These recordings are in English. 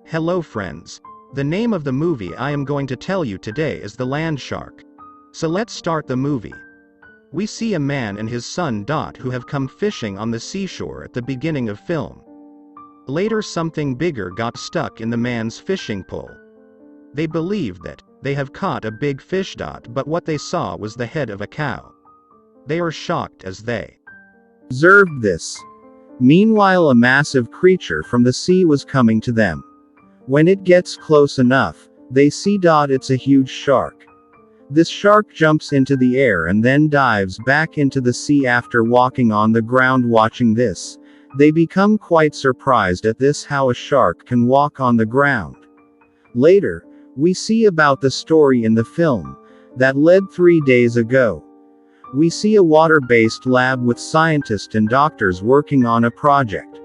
Hello friends. The name of the movie I am going to tell you today is The Land Shark. So let's start the movie. We see a man and his son Dot who have come fishing on the seashore at the beginning of film. Later something bigger got stuck in the man's fishing pole. They believe that they have caught a big fish Dot, but what they saw was the head of a cow. They are shocked as they observed this. Meanwhile, a massive creature from the sea was coming to them. When it gets close enough, they see Dot. It's a huge shark. This shark jumps into the air and then dives back into the sea after walking on the ground. Watching this, they become quite surprised at this, how a shark can walk on the ground. Later, we see about the story in the film that led 3 days ago. We see a water-based lab with scientists and doctors working on a project.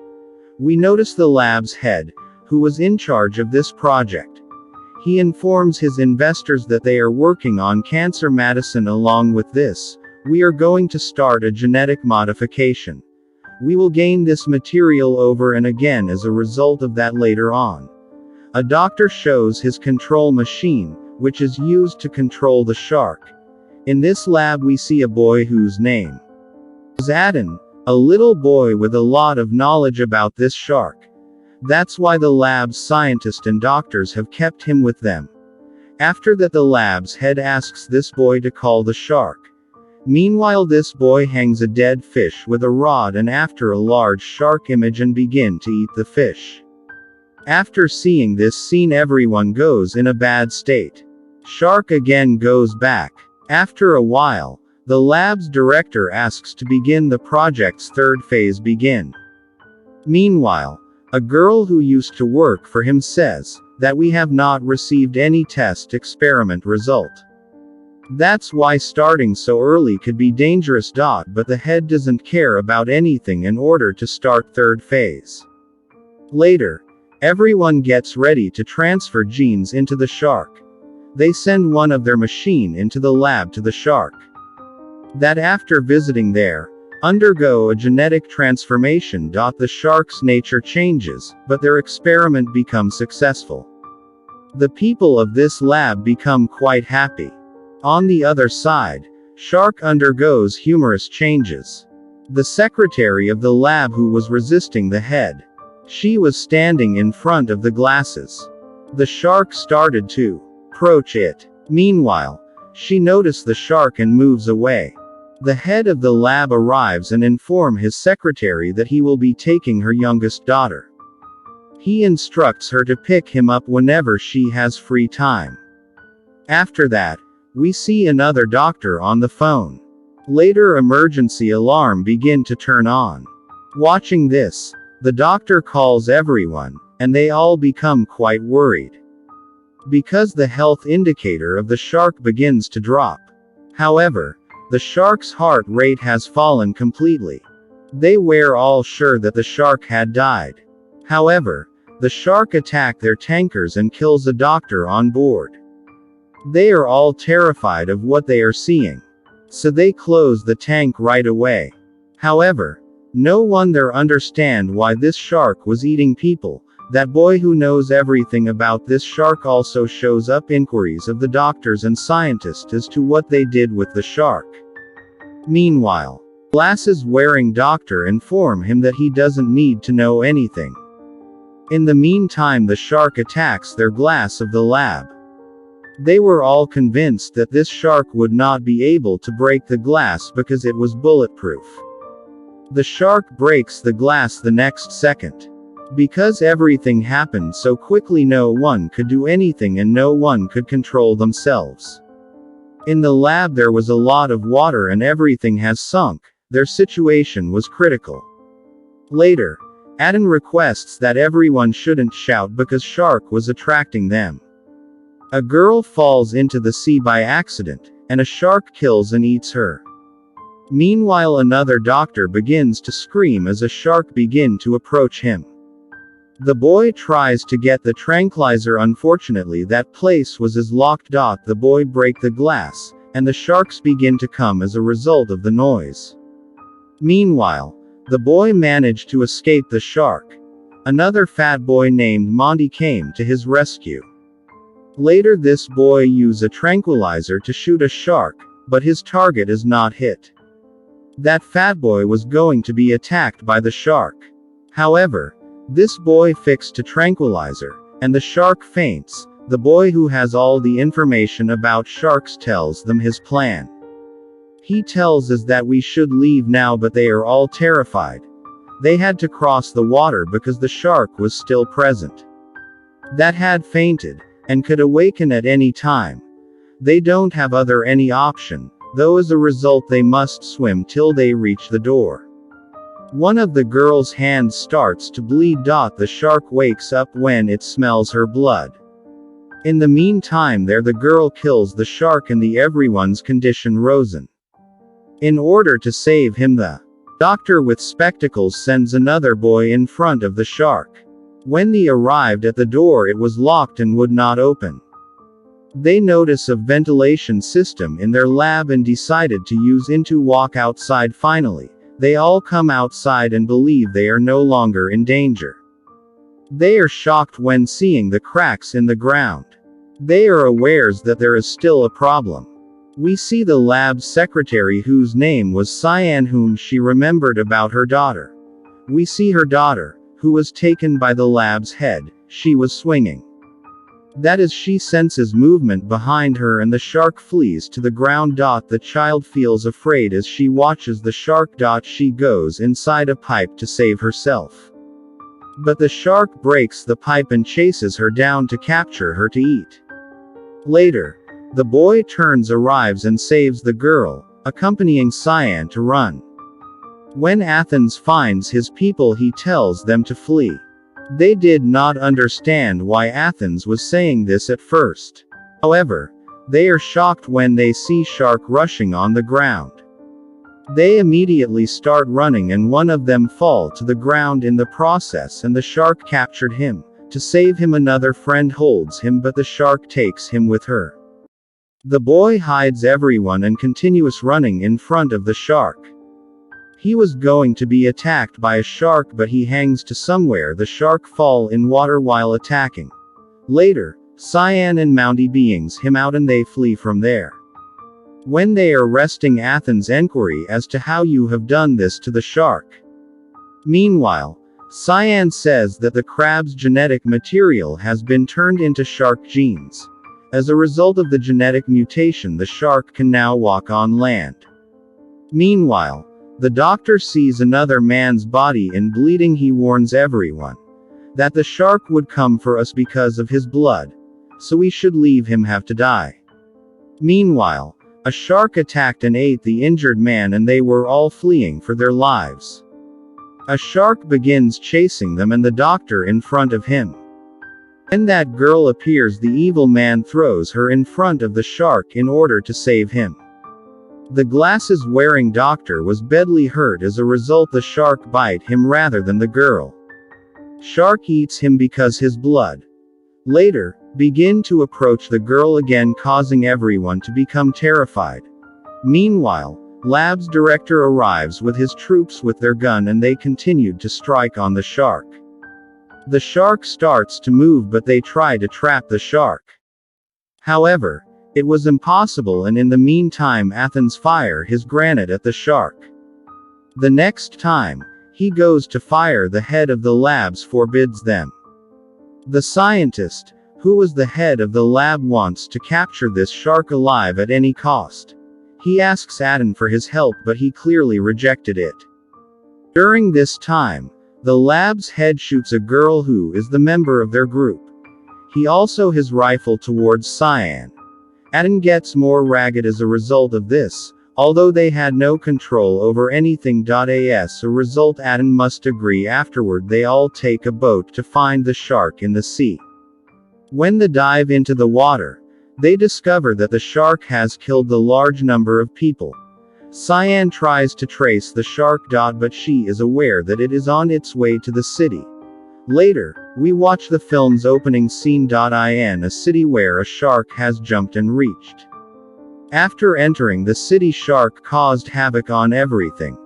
We notice the lab's head, who was in charge of this project. He informs his investors that they are working on cancer medicine. Along with this, we are going to start a genetic modification. We will gain this material over and again as a result of that later on. A doctor shows his control machine, which is used to control the shark. In this lab we see a boy whose name is Titen, a little boy with a lot of knowledge about this shark. That's why the lab's scientists and doctors have kept him with them. After that, the lab's head asks this boy to call the shark. Meanwhile, this boy hangs a dead fish with a rod and after a large shark image and begin to eat the fish. After seeing this scene, everyone goes in a bad state. Shark again goes back. After a while, the lab's director asks to begin the project's third phase begin. Meanwhile, a girl who used to work for him says that we have not received any test experiment result. That's why starting so early could be dangerous. But the head doesn't care about anything in order to start third phase. Later, everyone gets ready to transfer genes into the shark. They send one of their machine into the lab to the shark. That after visiting there, undergo a genetic transformation. The shark's nature changes, but their experiment becomes successful. The people of this lab become quite happy. On the other side, shark undergoes humorous changes. The secretary of the lab who was resisting the head, she was standing in front of the glasses. The shark started to approach it. Meanwhile, she noticed the shark and moves away. The head of the lab arrives and informs his secretary that he will be taking her youngest daughter. He instructs her to pick him up whenever she has free time. After that, we see another doctor on the phone. Later, emergency alarm begin to turn on. Watching this, the doctor calls everyone, and they all become quite worried. Because the health indicator of the shark begins to drop. However, the shark's heart rate has fallen completely. They were all sure that the shark had died. However, the shark attacks their tankers and kills a doctor on board. They are all terrified of what they are seeing. So they close the tank right away. However, no one there understand why this shark was eating people. That boy who knows everything about this shark also shows up inquiries of the doctors and scientists as to what they did with the shark. Meanwhile, glasses-wearing doctor inform him that he doesn't need to know anything. In the meantime, the shark attacks their glass of the lab. They were all convinced that this shark would not be able to break the glass because it was bulletproof. The shark breaks the glass the next second. Because everything happened so quickly, no one could do anything and no one could control themselves. In the lab there was a lot of water and everything has sunk. Their situation was critical. Later, Titen requests that everyone shouldn't shout because shark was attracting them. A girl falls into the sea by accident, and a shark kills and eats her. Meanwhile, another doctor begins to scream as a shark begins to approach him. The boy tries to get the tranquilizer. Unfortunately, that place was as locked. The boy break the glass, and the sharks begin to come as a result of the noise. Meanwhile, the boy managed to escape the shark. Another fat boy named Monty came to his rescue. Later this boy used a tranquilizer to shoot a shark, but his target is not hit. That fat boy was going to be attacked by the shark. However, this boy fixed a tranquilizer, and the shark faints. The boy who has all the information about sharks tells them his plan. He tells us that we should leave now, but they are all terrified. They had to cross the water because the shark was still present. That had fainted, and could awaken at any time. They don't have any option, though as a result they must swim till they reach the door. One of the girl's hands starts to bleed. The shark wakes up when it smells her blood. In the meantime the girl kills the shark and everyone's condition worsen. In order to save him, the doctor with spectacles sends another boy in front of the shark. When they arrived at the door, it was locked and would not open. They notice a ventilation system in their lab and decided to use it to walk outside. Finally, they all come outside and believe they are no longer in danger. They are shocked when seeing the cracks in the ground. They are aware that there is still a problem. We see the lab secretary whose name was Cyan, whom she remembered about her daughter. We see her daughter, who was taken by the lab's head. She was swinging. That is, she senses movement behind her and the shark flees to the ground. The child feels afraid as she watches the shark. She goes inside a pipe to save herself. But the shark breaks the pipe and chases her down to capture her to eat. Later, the boy arrives and saves the girl, accompanying Cyan to run. When Athens finds his people, he tells them to flee. They did not understand why Athens was saying this at first. However, they are shocked when they see shark rushing on the ground. They immediately start running and one of them fall to the ground in the process, and the shark captured him. To save him, another friend holds him, but the shark takes him with her. The boy hides everyone and continues running in front of the shark. He was going to be attacked by a shark, but he hangs to somewhere. The shark fall in water while attacking. Later, Cyan and Mounty beings him out and they flee from there. When they are arresting Athens, inquiry as to how you have done this to the shark. Meanwhile, Cyan says that the crab's genetic material has been turned into shark genes. As a result of the genetic mutation, the shark can now walk on land. Meanwhile, the doctor sees another man's body in bleeding. He warns everyone that the shark would come for us because of his blood, so we should leave him have to die. Meanwhile, a shark attacked and ate the injured man and they were all fleeing for their lives. A shark begins chasing them and the doctor in front of him. When that girl appears, the evil man throws her in front of the shark in order to save him. The glasses-wearing doctor was badly hurt. As a result, the shark bite him rather than the girl. Shark eats him because his blood. Later, begin to approach the girl again, causing everyone to become terrified. Meanwhile, lab's director arrives with his troops with their gun and they continued to strike on the shark. The shark starts to move, but they try to trap the shark. However, it was impossible, and in the meantime Athens fire his granite at the shark. The next time he goes to fire, the head of the labs forbids them. The scientist, who was the head of the lab, wants to capture this shark alive at any cost. He asks Titen for his help, but he clearly rejected it. During this time, the lab's head shoots a girl who is the member of their group. He also his rifle towards Cyan. Titen gets more ragged as a result of this, although they had no control over anything. As a result, Titen must agree. Afterward, they all take a boat to find the shark in the sea. When they dive into the water, they discover that the shark has killed the large number of people. Cyan tries to trace the shark. But she is aware that it is on its way to the city. Later, we watch the film's opening scene. In a city where a shark has jumped and reached. After entering the city, shark caused havoc on everything.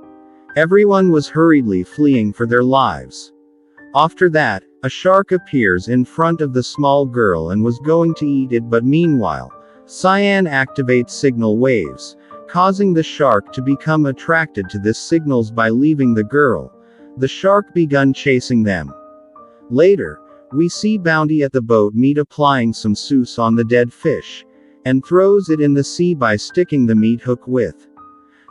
Everyone was hurriedly fleeing for their lives. After that, a shark appears in front of the small girl and was going to eat it, but meanwhile, Cyan activates signal waves, causing the shark to become attracted to this signals by leaving the girl. The shark begun chasing them. Later, we see Bounty at the boat meat applying some sauce on the dead fish, and throws it in the sea by sticking the meat hook with.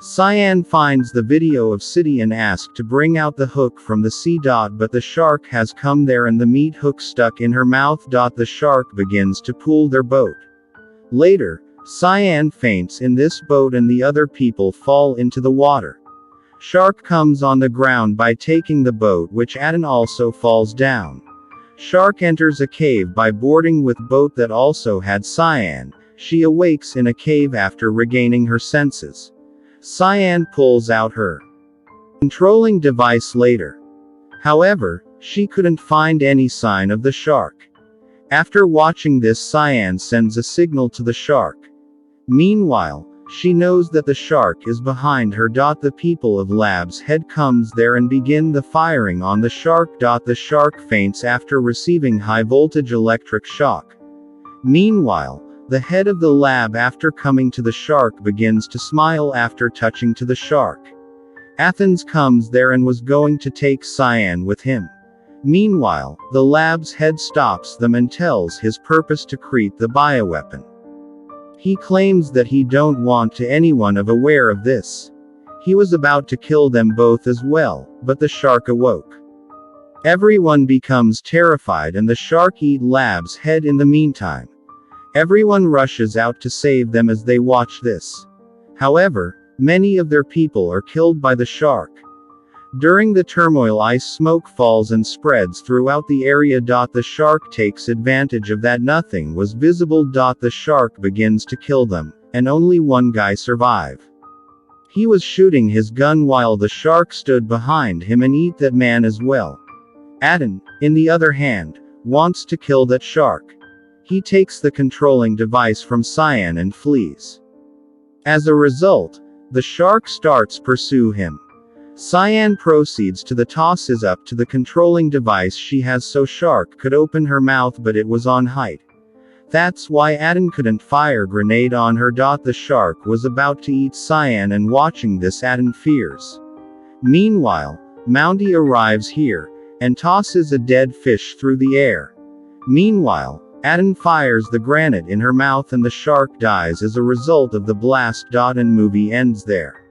Cyan finds the video of City and asks to bring out the hook from the sea. But the shark has come there and the meat hook stuck in her mouth. The shark begins to pull their boat. Later, Cyan faints in this boat and the other people fall into the water. Shark comes on the ground by taking the boat, which Titen also falls down. Shark enters a cave by boarding with boat that also had Cyan. She awakes in a cave after regaining her senses. Cyan pulls out her controlling device later. However, she couldn't find any sign of the shark. After watching this, Cyan sends a signal to the shark. Meanwhile, she knows that the shark is behind her. The people of Lab's head comes there and begin the firing on the shark. The shark faints after receiving high voltage electric shock. Meanwhile, the head of the lab after coming to the shark begins to smile after touching to the shark. Athens comes there and was going to take Cyan with him. Meanwhile, the lab's head stops them and tells his purpose to create the bioweapon. He claims that he don't want to anyone of aware of this. He was about to kill them both as well, but the shark awoke. Everyone becomes terrified and the shark eat Lab's head in the meantime. Everyone rushes out to save them as they watch this. However, many of their people are killed by the shark. During the turmoil, ice smoke falls and spreads throughout the area. The shark takes advantage of that nothing was visible. The shark begins to kill them, and only one guy survive. He was shooting his gun while the shark stood behind him and eat that man as well. Titen, in the other hand, wants to kill that shark. He takes the controlling device from Cyan and flees. As a result, the shark starts pursue him. Cyan proceeds to the tosses up to the controlling device she has so shark could open her mouth, but it was on height. That's why Titen couldn't fire grenade on her. The shark was about to eat Cyan and watching this Titen fears. Meanwhile, Mounty arrives here, and tosses a dead fish through the air. Meanwhile, Titen fires the granite in her mouth and the shark dies as a result of the blast. And movie ends there.